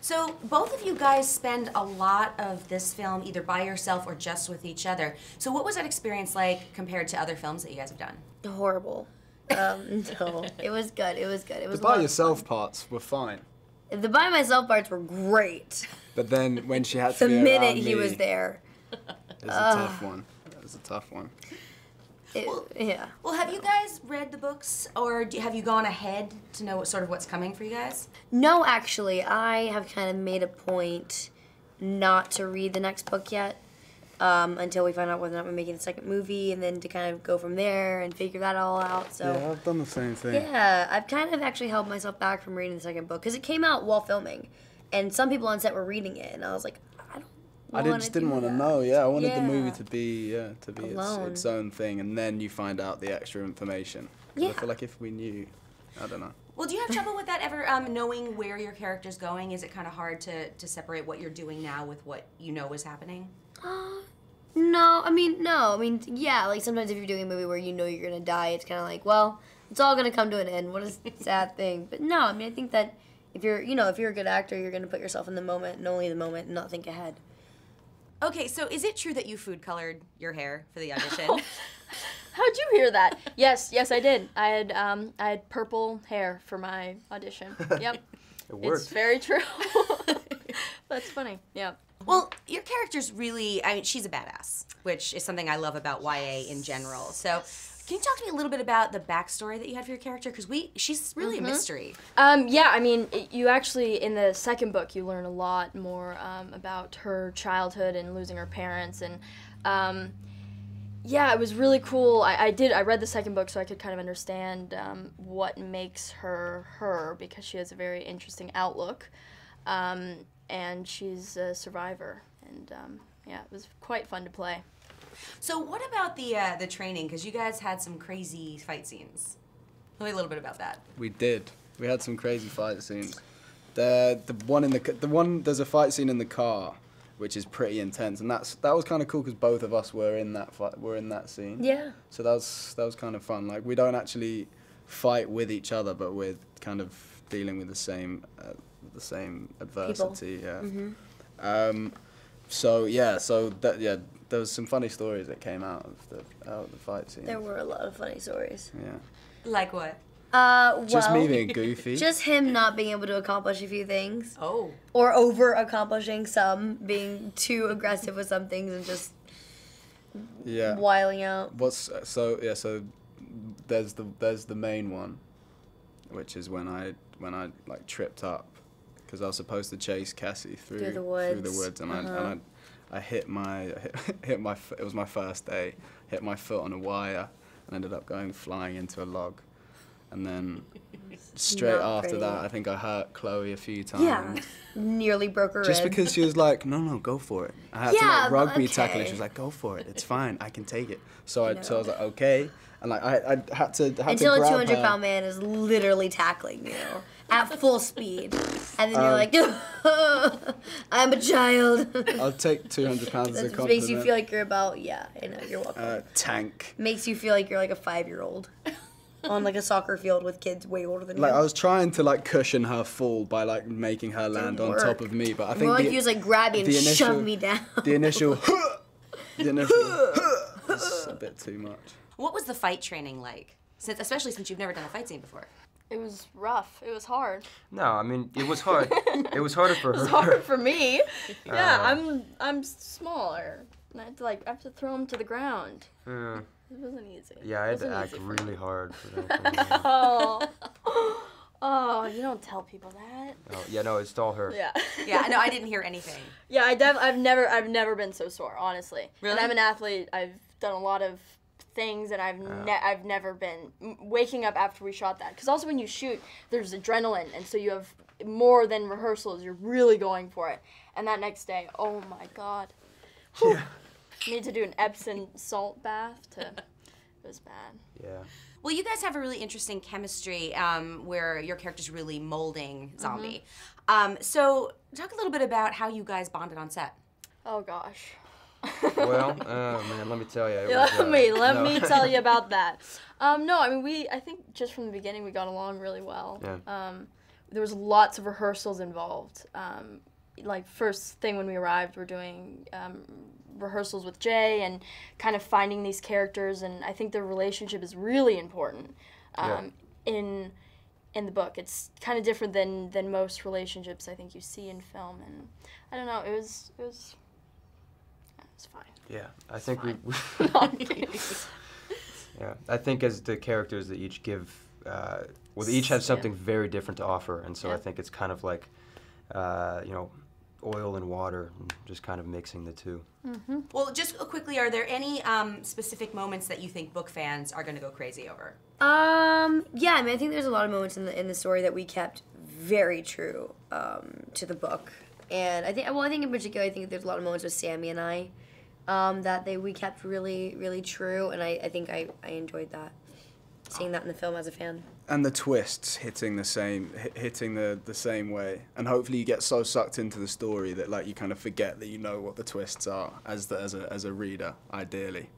So both of you guys spend a lot of this film either by yourself or just with each other. So what was that experience like compared to other films that you guys have done? Horrible. No, it was good. It was good. It was The by yourself parts were fine. The by myself parts were great. But then when she had to The be minute around he me, was there. it was a tough one. It was a tough one. Yeah. Well, have you guys read the books, or have you gone ahead to know what's coming for you guys? No, actually, I have kind of made a point not to read the next book yet until we find out whether or not we're making the second movie, and then to kind of go from there and figure that all out. So Yeah, I've done the same thing. yeah, I've kind of actually held myself back from reading the second book because it came out while filming, and some people on set were reading it, and I was like, I just didn't want to know. Yeah, I wanted the movie to be Alone. its own thing, and then you find out the extra information. 'Cause I feel like if we knew, I don't know. Well, do you have trouble with that ever, knowing where your character's going? Is it kind of hard to separate what you're doing now with what you know is happening? No. I mean, yeah, like sometimes if you're doing a movie where you know you're going to die, it's kind of like, well, it's all going to come to an end. What a sad thing. But no, I mean, I think that if you're a good actor, you're going to put yourself in the moment and only the moment and not think ahead. Okay, so is it true that you food colored your hair for the audition? How'd you hear that? Yes, I did. I had purple hair for my audition. Yep. It worked. It's very true. That's funny. Yeah. Well, your character's really, I mean, she's a badass, which is something I love about YA in general. So can you talk to me a little bit about the backstory that you had for your character? Because she's really a mystery. Yeah, I mean, you actually, in the second book, you learn a lot more about her childhood and losing her parents. And yeah, it was really cool. I read the second book so I could kind of understand what makes her her, because she has a very interesting outlook. And she's a survivor. And yeah, it was quite fun to play. So what about the training? Because you guys had some crazy fight scenes. Tell me a little bit about that. We did. We had some crazy fight scenes. There's a fight scene in the car, which is pretty intense, and that was kind of cool because both of us were in that scene. Yeah. So that was kind of fun. Like, we don't actually fight with each other, but we're kind of dealing with the same adversity. People. Yeah. There was some funny stories that came out of the fight scene. There were a lot of funny stories. Yeah. Like what? Just me being goofy. Just him not being able to accomplish a few things. Oh. Or over accomplishing some, being too aggressive with some things and just wiling out. So there's the main one, which is when I like tripped up because I was supposed to chase Cassie through the woods, and I hit my it was my first day, hit my foot on a wire and ended up going flying into a log. And then straight after that, I think I hurt Chloe a few times. Yeah, nearly broke her rib. Just because she was like, no, go for it. I had to like rugby tackle her. She was like, go for it. It's fine. I can take it. So I was like, okay. And like I had to until grab a 200-pound man is literally tackling you at full speed, and then you're like, I'm a child. I'll take 200 pounds as a compliment. Makes you feel like you're about I know, you're welcome. Tank. Makes you feel like you're like a 5-year-old. On like a soccer field with kids way older than you. Like, I was trying to like cushion her fall by like making her land on top of me, but I think more like he was like grabbing and shoved me down. The initial was a bit too much. What was the fight training like? Especially since you've never done a fight scene before. It was rough. It was hard. No, I mean, it was hard. It was harder for her. It was hard for me. Yeah, I'm smaller. And I have to throw him to the ground. Yeah. It wasn't easy. Yeah, I had to act really hard for that. Oh, you don't tell people that. Oh, yeah, no, it's all her. Yeah. Yeah, no, I didn't hear anything. Yeah, I've never been so sore, honestly. Really? And I'm an athlete. I've done a lot of things, and I've never been waking up after we shot that. Because also when you shoot, there's adrenaline, and so you have more than rehearsals. You're really going for it. And that next day, oh my God. Yeah. Need to do an Epsom salt bath it was bad. Yeah. Well, you guys have a really interesting chemistry where your character's really molding Zombie. So talk a little bit about how you guys bonded on set. Oh gosh. Well, man, let me tell you. Let me tell you about that. No, I mean I think just from the beginning we got along really well. Yeah. there was lots of rehearsals involved. Like first thing when we arrived, we're doing rehearsals with Jay and kind of finding these characters, and I think the relationship is really important in the book. It's kind of different than most relationships I think you see in film, and I don't know, it was fine. Yeah, I think we yeah, I think as the characters that each give, well, they each have something very different to offer, and so I think it's kind of like, you know, oil and water, and just kind of mixing the two. Mm-hmm. Well, just quickly, are there any specific moments that you think book fans are going to go crazy over? Yeah, I mean, I think there's a lot of moments in the story that we kept very true to the book, and I think in particular, I think there's a lot of moments with Sammy and I that we kept really, really true, and I think I enjoyed that, seeing that in the film as a fan. And the twists hitting the same way, and hopefully you get so sucked into the story that like you kind of forget that you know what the twists are as a reader, ideally.